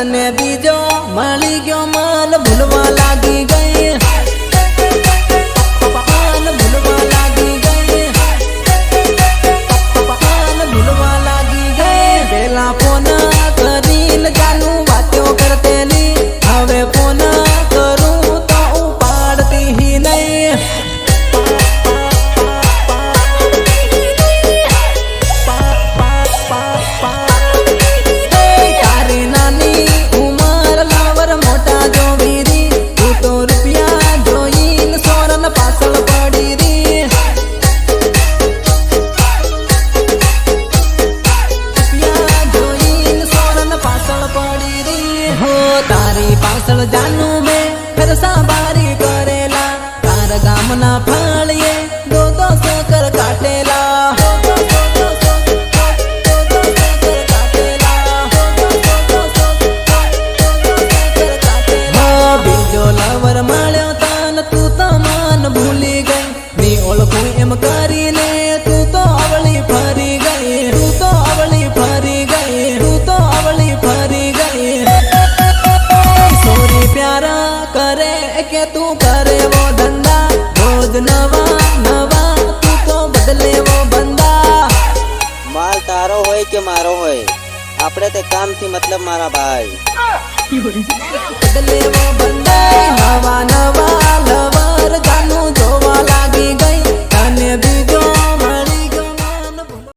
तने बीजो मળી गयो मन भूलवा लागी गई मन भूलवा लागी गई मन भूलवा लागी गई बेला फोन करीन जानू बातो करतेली हवे फोन करूं तो उपाड़ती ही नहीं जानू में फिर साबारी करेला तार गामना फालिए दो दो कर काटेला बीजो लवर माळ्यो तन तू तो मन भूली गई नी ओळखू एम करीने तू तो अवળી फरी गई तू तो अवળી फरी गई तू तो अवળી फरी गई प्यारा करे के तू करे वो धंधा रोज नवा नवा तू तो बदले वो बंदा माल तारो होय के मारो होय आपड़े ते काम थी मतलब मारा भाई बदले वो बंदा नवा नवा लवर जानू